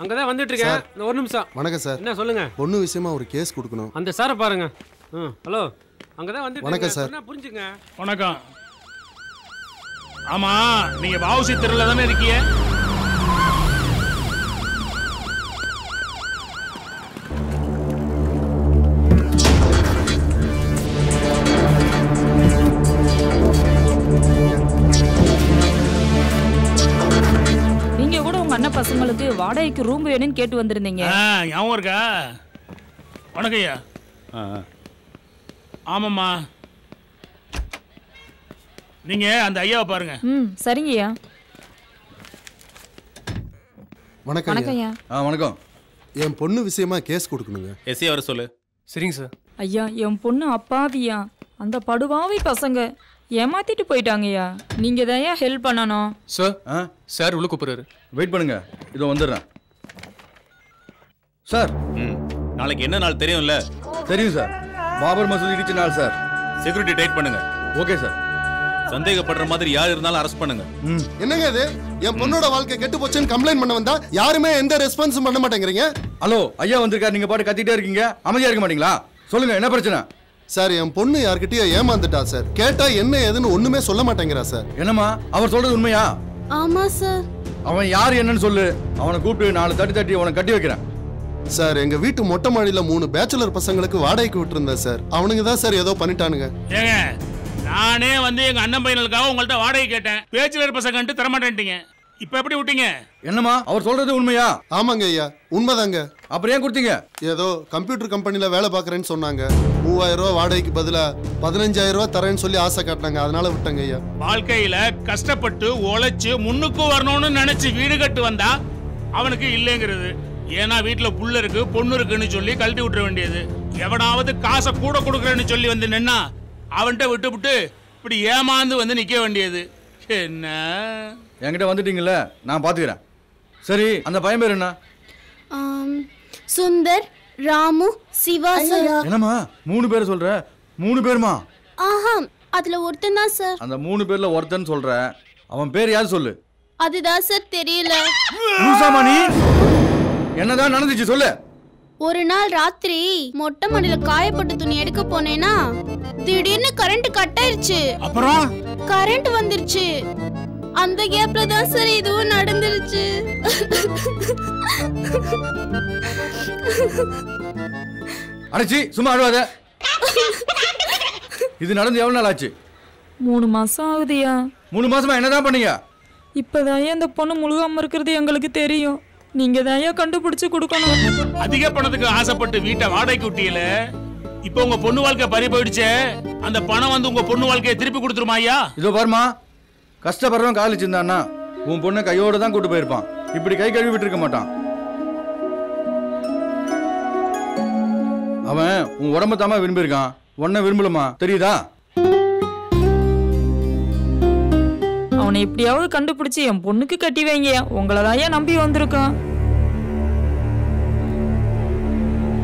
அங்கதான் வந்துட்டு இருக்கேன். ஒரு நிமிஷம். வணக்கம் சார். என்ன சொல்லுங்க? பொண்ணு விஷயமா ஒரு கேஸ் கொடுக்கணும். அந்த சாரை பாருங்க. ஹலோ, அங்கதான் வந்துட்டு. வணக்கம் சார். என்ன புரிஞ்சுங்க. வணக்கம். ஆமா, நீங்க வாவுசி தெருல தானே இருக்கீங்க? அண்ணா பசங்களுக்கு வாடகைக்கு ரூம் வேணும்னு கேட்டு வந்திருந்தீங்க. ஞாபகம் இருக்கா? வணக்கம் ஐயா. ஆமாம்மா, நீங்க அந்த ஐயாவை பாருங்க. சரிங்க ஐயா. வணக்கம். வணக்கம் ஐயா. வணக்கம். என் பொண்ணு விஷயமா கேஸ் கொடுக்கணுங்க. எஸ்ஐ வர சொல்லு. சரிங்க சார். ஐயா, என் பொண்ணு அப்பாவியா, அந்த படுபாவி பசங்க ஏமாத்திட்டு போயிட்டாங்கய்யா. நீங்க தான் ஹெல்ப் பண்ணணும். சார் சார் உள்ள கூப்பிடுறாரு. வெயிட் பண்ணுங்க, இதோ வந்துடுறேன். சார் நாளைக்கு என்ன நாள் தெரியும்ல? தெரியும் சார். பாபர் மசூதி இடிச்ச நாள் சார். செக்யூரிட்டி டைட் பண்ணுங்க. Okay sir. சந்தேகப்படுற மாதிரி யார் இருந்தாலும் அரெஸ்ட் பண்ணுங்க. என்னங்க இது? என் பொண்ணோட வாழ்க்கை கெட்டு போச்சுன்னு கம்ப்ளைண்ட் பண்ண வந்தா யாருமே எந்த ரெஸ்பான்ஸும் பண்ண மாட்டேங்கிறீங்க. ஹலோ, ஐயா வந்திருக்காரு, நீங்க பாட்டு கத்திட்டே இருக்கீங்க, அமைதியா இருக்க மாட்டீங்களா? சொல்லுங்க, என்ன பிரச்சனை? சார், என் பொண்ணு யார்கிட்டயோ ஏமாந்துட்டா சார். கேட்டா என்ன ஏதுன்னு ஒண்ணுமே சொல்ல மாட்டேங்கிறா சார். என்னம்மா, அவர் சொல்றது உண்மையா? ஆமா சார். அவன் யார் என்னன்னு சொல்லு, அவனை கூப்பிட்டு 4 தட்டி அவனை கட்டி வைக்கிறேன். சார், எங்க வீட்டு மொட்டை மாடியில 3 பேச்சுலர் பசங்களுக்கு வாடகைக்கு விட்டுருந்தேன் சார். அவனுங்க தான் சார் ஏதோ பண்ணிட்டானுங்க. ஏங்க, நானே வந்து எங்க அண்ணன் பையனுக்காக உங்கள்ட்ட வாடகை கேட்டேன். பேச்சுலர் பசங்கன்ட்டு தரமாட்டேன்ட்டீங்க. இப்ப எப்படி விட்டீங்க? என்னம்மா, அவர் சொல்றது உண்மையா? ஆமாங்க ஐயா, உண்மைதாங்க. அப்புறம் ஏன் கொடுத்தீங்க? ஏதோ கம்ப்யூட்டர் கம்பெனில வேலை பாக்குறேன்னு சொன்னாங்க. 3000 ரூபாய் வாடகைக்கு பதிலா 15000 ரூபாய் தரேன்னு சொல்லி ஆசை காட்டினாங்க. அதனால விட்டங்க ஐயா. வாழ்க்கையில கஷ்டப்பட்டு உழைச்சு முன்னுக்கு வரணும்னு நினைச்சு வீடு கட்டு வந்தா அவனுக்கு இல்லைங்கிறது. ஏன்னா வீட்டுல புள்ள இருக்கு பொண்ணு இருக்குன்னு சொல்லி கழட்டி விட்டுற வேண்டியது. எவனாவது காசை கூட கொடுக்குறேன்னு சொல்லி வந்து நின்னா அவன்கிட்ட விட்டு இப்படி ஏமாந்து வந்து நிக்க வேண்டியது. என்ன என்கிட்ட வந்துட்டீங்கல்ல, நான் பாத்துக்கிறேன். சரி, அந்த பையன் பேர் என்ன? சுந்தர், ராமு, சிவா சார். என்னம்மா 3 பேர் சொல்ற? 3 பேருமா? ஆஹா, அதுல ஒருத்தன் தான் சார். அந்த 3 பேர்ல ஒருத்தன் சொல்ற, அவன் பேர் யாரு சொல்லு. அதுதான் சார் தெரியல. லூசாமா நீ? என்னதான் நடந்துச்சு சொல்லு. ஒரு நாள் ராத்திரி மொட்டை மாடியில காயப்பட்ட துணி எடுக்க போனேனா திடீர்னு கரண்ட் கட் ஆயிருச்சு. அப்புறம் கரண்ட் வந்துருச்சு. அந்த கேப்ல தான் சார் இதுவும் நடந்துருச்சு. அடச்சி, சும்மா அழுவாத. இது நடந்து எவ்வளவு நாள் ஆச்சு? 3 மாசம் ஆகுதுயா. 3 மாசமா என்னதான் பண்ணீங்க? இப்பதான் அந்த பொண்ணு முழுகாம இருக்கிறது எங்களுக்கு தெரியும். நீங்க தான் கண்டுபிடிச்சு கொடுக்கணும். அதிக பணத்துக்கு ஆசைப்பட்டு வீட்டை வாடகைக்கு விட்டீல. இப்ப உங்க பொண்ணு வாழ்க்கை பறி போயிடுச்சே. அந்த பணம் வந்து உங்க பொண்ணு வாழ்க்கையை திருப்பி கொடுத்துருமா ஐயா? இதோ பாருமா, கஷ்டப்படுறவன் காலிச்சிருந்தான்னா உன் பொண்ணை கையோட தான் கூட்டு போயிருப்பான். இப்படி கை கழுவி விட்டு இருக்க மாட்டான். அவன் உன் உடம்ப தாமா விரும்பியிருக்கான், உன்னை விரும்பலமா, தெரியுதா? அவனை எப்படியாவது கண்டுபிடிச்சு என் பொண்ணுக்கு கட்டி வைங்க. உங்களை தான் நம்பி வந்திருக்கான்.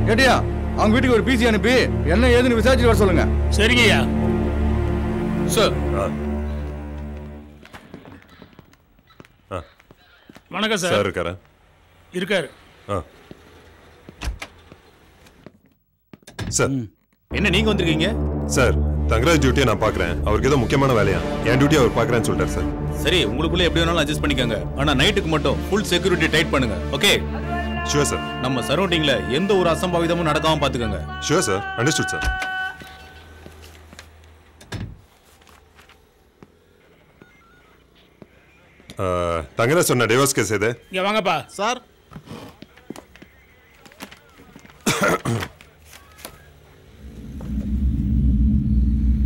கேட்டியா? அவங்க வீட்டுக்கு ஒரு பிசி அனுப்பி என்ன ஏதுன்னு விசாரிச்சு வர சொல்லுங்க. சரிங்க ஐயா. சார். வணக்கம் சார். சார் இருக்காரா? இருக்காரு. சார், என்ன நீங்க வந்திருக்கீங்க? சார், தங்கராஜ் டியூட்டியை நான் பாக்குறேன். அவருக்கு ஏதோ முக்கியமான வேலையா, என் டியூட்டி அவர் பாக்குறேன்னு சொல்லிட்டார் சார். சரி, உங்களுக்குள்ள எப்படி வேணாலும் அட்ஜஸ்ட் பண்ணிக்கோங்க. ஆனா நைட்டுக்கு மட்டும் ஃபுல் செக்யூரிட்டி டைட் பண்ணுங்க. ஓகே? Sure sir. நம்ம சரௌண்டிங்ல எந்த ஒரு அசம்பாவிதமும் நடக்காம பாத்துக்கோங்க. Sure sir. Understood sir. Thangaraj சொன்ன டிவோர்ஸ் கேஸ் எது? இங்க வாங்கப்பா. சார்,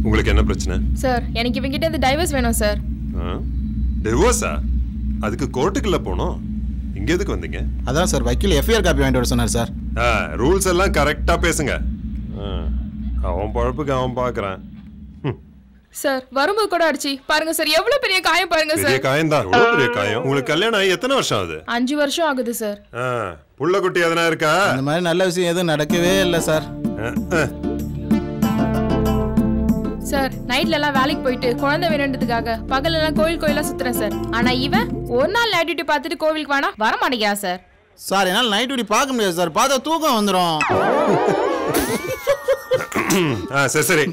உங்களுக்கு என்ன பிரச்சனை? சார், எனக்கு இவங்கிட்ட இந்த டைவர்ஸ் வேணும் சார். டிவோர்ஸா? அதுக்கு கோர்ட்டுக்குள்ள போனோம். இங்க எதுக்கு வந்தீங்க? அதான் சார், வக்கீல் எஃப்ஐஆர் காப்பி வாங்கிட்டு வர சொன்னார் சார். ரூல்ஸ் எல்லாம் கரெக்டா பேசுங்க. அவன் பழப்புக்கு அவன் பாக்குறான். சார், வரும்போது கூட அடிச்சு பாருங்க சார், எவ்வளவு பெரிய காயம் பாருங்க சார். பெரிய காயம் தான். எவ்வளவு பெரிய காயம். உங்களுக்கு கல்யாணம் ஆகி எத்தனை வருஷம் ஆகுது? 5 வருஷம் ஆகுது சார். புள்ள குட்டி எதனா இருக்கா? அந்த மாதிரி நல்ல விஷயம் எதுவும் நடக்கவே இல்லை சார். சார், நைட்ல எல்லாம் வேலைக்கு போயிட்டு குழந்தை வேணுன்றதுக்காக பகல் எல்லாம் கோயிலா சுத்துறேன் சார். ஆனா இவன் ஒரு நாள் நைட் டியூட்டி பார்த்துட்டு கோவிலுக்கு வேணா வர மாட்டேங்கிறான் சார். சார் என்னால் நைட் டியூட்டி பார்க்க முடியாது சார், பார்த்தா தூக்கம் வந்துடும். சரி சரி.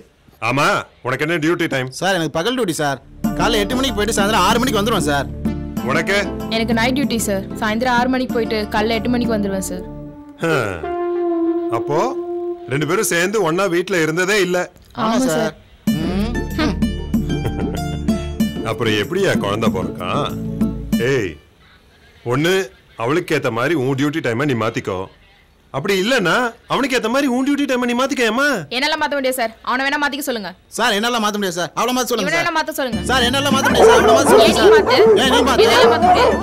ஆமா, உனக்கு என்ன டியூட்டி டைம்? சார் எனக்கு பகல் டியூட்டி சார். காலைல 8 மணிக்கு போயிட்டு சாயந்தரம் 6 மணிக்கு வந்துடுவேன் சார். உனக்கு? எனக்கு நைட் டியூட்டி சார். சாயந்தரம் 6 மணிக்கு போயிட்டு காலைல 8 மணிக்கு வந்துடுவேன் சார். அப்போ 2 பேரும் சேர்ந்து ஒண்ணா வீட்ல இருந்ததே இல்ல. ஆமா சார். அப்புறம் எப்படியா குழந்தை பிறக்கான்? ஏய், ஒண்ணு அவளுக்கு ஏத்த மாதிரி உன் டியூட்டி டைமை நீ மாத்திக்கோ. அப்படி இல்லன்னா அவனுக்கு ஏத்த மாதிரி உன் டியூட்டி டைமை நீ மாத்திக்கேமா? என்னால மாத்த முடியாது சார். அவனை வேணா மாத்திக்க சொல்லுங்க. சார் என்னால மாத்த முடியாது சார். அவள மாத்த சொல்லுங்க. இவனால மாத்த சொல்லுங்க. சார் என்னால மாத்த முடியாது சார். அவள மாத்த சொல்லுங்க சார். ஏன் நீ மாத்து? ஏன் நீ மாத்து? என்னால மாத்த முடியாது.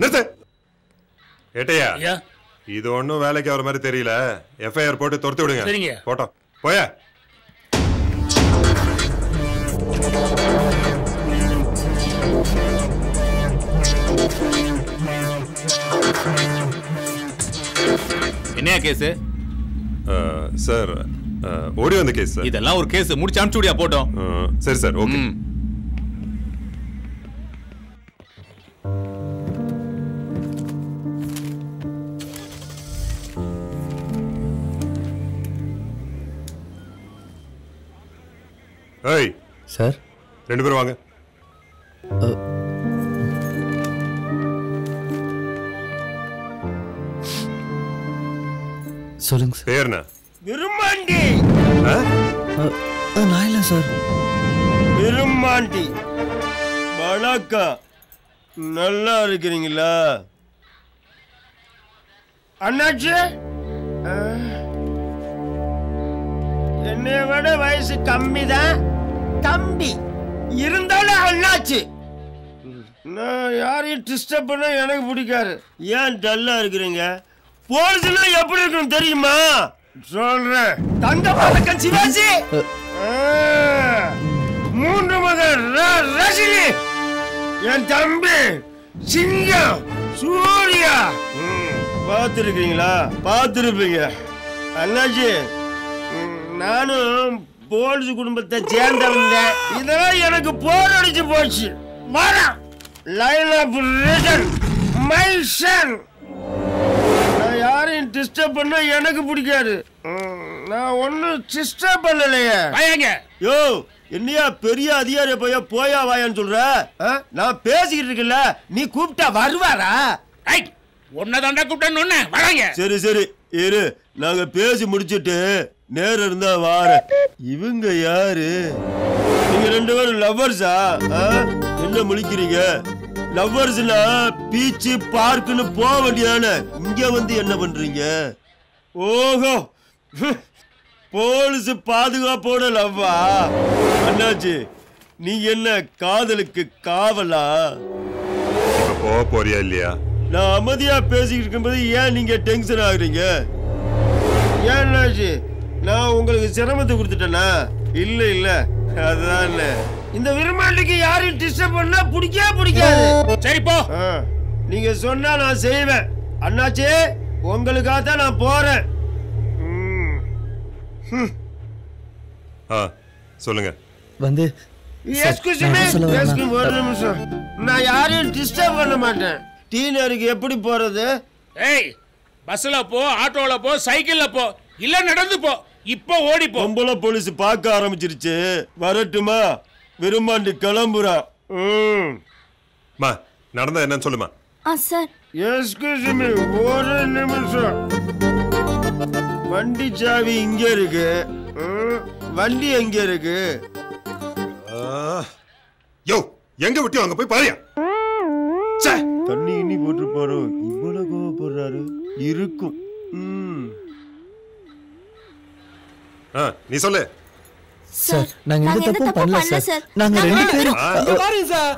நிறுத்து. ஏட்டையா, இது ஒன்னும் வேலைக்கு வர மாதிரி தெரியல. எஃப்ஐஆர் போட்டு துரத்தி விடுங்க. சரிங்க. போட்டோம். போயா. என்னையா கேஸ்? சார், ஓடி வந்த கேஸ் சார். இதெல்லாம் ஒரு கேஸ், முடிச்சு அனுப்பிச்சு விடியா போட்டோம். சரி சார், ஓகே. ஏய் சார், 2 பேரும் வாங்க. சொல்லுங்க சார். பேர்னா? விரும்மாண்டி. நான் இல்லை சார். விரும்மாண்டி. வணக்கம். நல்லா இருக்கிறீங்களா அண்ணாச்சி? என்னை விட வயசு கம்மிதான், தம்பி இருந்தாலும் அண்ணாச்சி. நான் யாரையும் டிஸ்டர்ப் பண்ண எனக்கு பிடிக்காது. ஏன் டல்லா இருக்கிறீங்க? போலீஸ்ல எப்படி இருக்கணும் தெரியுமா? சொல்றேன். தங்க பதக்கம் சிவாஜி, 3 மகன் ரஜினி, என் தம்பி சிங்கம் சூர்யா. பார்த்துருக்கீங்களா? பார்த்துருப்பீங்க. அண்ணாச்சி, நானும் போலீஸ் குடும்பத்தை சேர்ந்தவங்க. இதெல்லாம் எனக்கு போர் அடிச்சு போச்சு. மரம் line of return my son. நான் யாரையும் டிஸ்டர்ப் பண்ண எனக்கு பிடிக்காது. நான் ஒன்னும் டிஸ்டர்ப் பண்ணலையே. யோ, என்னையா பெரிய அதிகாரி போயா வாயான்னு சொல்ற? நான் பேசிக்கிட்டு இருக்கல, நீ கூப்பிட்டா வருவாரா? உன்னதாண்டா கூப்பிட்டேன்னு வராங்க. சரி சரி இரு, நாங்க பேசி முடிச்சிட்டு நேரம் இருந்தா வார. இவங்க யாரு? நீங்க 2 பேரும் லவ்வர்ஸா? என்ன முழிக்கிறீங்க? லவ்வர்ஸ்னா பீச் பார்க்குன்னு போக வேண்டியதானே. இங்க வந்து என்ன பண்றீங்க? ஓஹோ, போலீஸ் பாதுகாப்போட லவ்வா? அண்ணாச்சி, நீங்க என்ன காதலுக்கு காவலா? போக போறியா இல்லையா? நான் அமைதியா பேசிக்கிட்டு இருக்கும்போது ஏன் நீங்க டென்ஷன் ஆகுறீங்க? ஏன் அண்ணாச்சி, நான் உங்களுக்கு சிரமத்தை கொடுத்துட்டேனா? இல்ல இல்ல, அதான் இந்த விரும்மாண்டிக்கு யாரையும் டிஸ்டர்ப் பண்ணா பிடிக்காது. சரி போ. நீங்க சொன்னா நான் செய்வேன். அண்ணாச்சி, உங்களுக்காக தான் நான் போறேன். சொல்லுங்க. வந்து ஒரு நிமிஷம். நான் யாரையும் டிஸ்டர்ப் பண்ண மாட்டேன். டீனருக்கு எப்படி போறது? ஏய், பஸ்ல போ, ஆட்டோல போ, சைக்கிள்ல போ, இல்ல நடந்து போ. இப்போ ஓடி போ. பொம்பளை போலீஸ் பார்க்க ஆரம்பிச்சிருச்சு. வரட்டுமா? விரும்மாண்டி கிளம்புறா. நடந்தா என்னன்னு சொல்லுமா? சார், எஸ்கியூஸ் மீ, ஒரு நிமிஷம். வண்டி சாவி இங்க இருக்கு. வண்டி எங்க இருக்கு? யோ, எங்க விட்டு அங்க போய் பாரியா. தண்ணி இன்னி போட்டு பாரு. இவ்வளவு கோவப்படுறாரு. இருக்கும். நீ சொல்லு. சார், நாங்க எந்த தப்பும் பண்ணல சார். நாங்க 2 பேரும் பாருங்க சார்.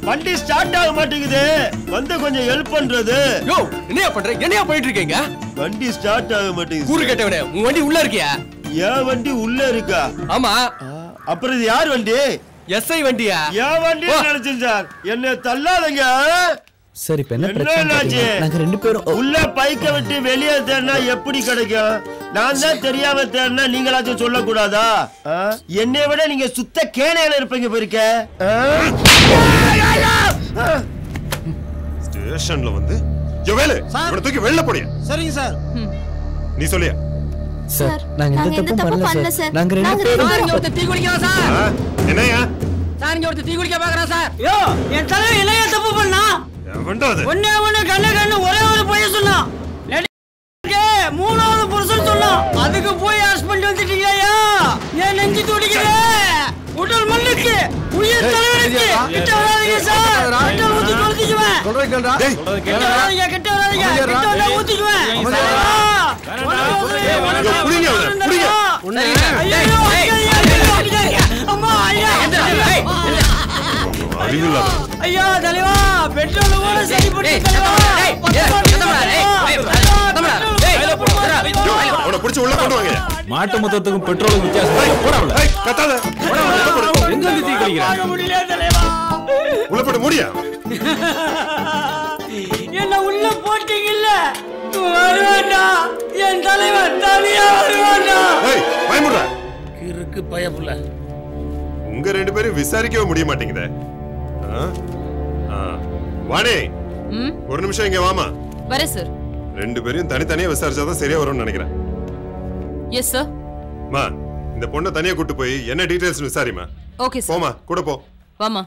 வண்டி ஸ்டார்ட் ஆக மாட்டேங்குது. வந்து கொஞ்சம் ஹெல்ப் பண்றது. யோ, என்னையா பண்ற? என்னையா போயிட்டு இருக்கீங்க? வண்டி ஸ்டார்ட் ஆக மாட்டேங்குது. கூறு கேட்டவனே, உன் வண்டி உள்ள இருக்கியா? என் வண்டி உள்ள இருக்கா? ஆமா. அப்புறம் இது யார் வண்டி? எஸ்ஐ வண்டியா? என் வண்டி நினைச்சேன் சார். என்ன தள்ளாதங்க. சரி, இப்ப என்ன பிரச்சனை? நாங்க 2 பேரும் உள்ள பைக்க விட்டு வெளியே தேடினா எப்படி கிடைக்கும்? நான் தான் தெரியாம தேடினா நீங்களாச்சும் சொல்லக்கூடாதா? என்னை விட நீங்க சுத்த கேனையில இருப்பீங்க போயிருக்க. ஸ்டேஷன்ல வந்து வேலை இவனை தூக்கி வெளில போடியா. சரிங்க சார். நீ சொல்லியா? சார் நாங்க எந்த தப்பும் பண்ணல சார். நாங்க ரெண்டு பேரும் இங்க ஒருத்தர் டீ குடிக்கலாம் சார். என்னையா? சார் இங்க ஒருத்தர் டீ குடிக்க பாக்குறான் சார். யோ என் தலைவன் என்னையா தப்பு பண்ணா? எவன்டாது? ஒண்ணே கண்ணு ஒரே ஒரு பொய் சொன்னா. மூணாவது புருஷன் சொன்னா. அதுக்கு போய் ஹஸ்பண்ட் வந்துட்டீங்களா? ஏன் நெஞ்சு துடிக்குது? உடல் மண்ணுக்கு உயிர் தலைவனுக்கு கிட்ட வராதீங்க சார். கிட்ட ஊத்தி கொளுத்திக்குவேன். சொல்றேன் கேளுடா. கிட்ட வராதீங்க. கிட்ட வந்தா ஊத்திக்குவேன். புடிங்க புடிங்க. அம்மா ஐயா அறிவில்லாத. ஐயா தலைவா பெட்ரோல் கூட சரி போட்டு தலைவா. அவனை பிடிச்சு உள்ள கொண்டு வாங்க. மாட்டு மொத்தத்துக்கும் பெட்ரோலுக்கும் வித்தியாசம் போறாவல. கத்தாத. எங்க வந்து தீ குளிக்கிறாங்க? முடியல தலைவா. உள்ள போட முடியா? என்ன உள்ள போட்டீங்கல்ல? வருவாண்டா. என் தலைவன் தனியா வருவாண்டா. ஏய் பயமுடா. இருக்கு பயப்புல. உங்க ரெண்டு பேரும் விசாரிக்கவே முடிய மாட்டேங்குதே. வாணி ஒரு நிமிஷம் இங்க வாமா. வரேன் சார். ரெண்டு பேரும் தனித்தனியா விசாரிச்சாதான் சரியா வரும்னு நினைக்கிறேன். Yes sir. மா இந்த பொண்ணை தனியா கூட்டு போய் என்ன டீடைல்ஸ் விசாரிமா. Okay sir. போமா கூட போ. வாமா.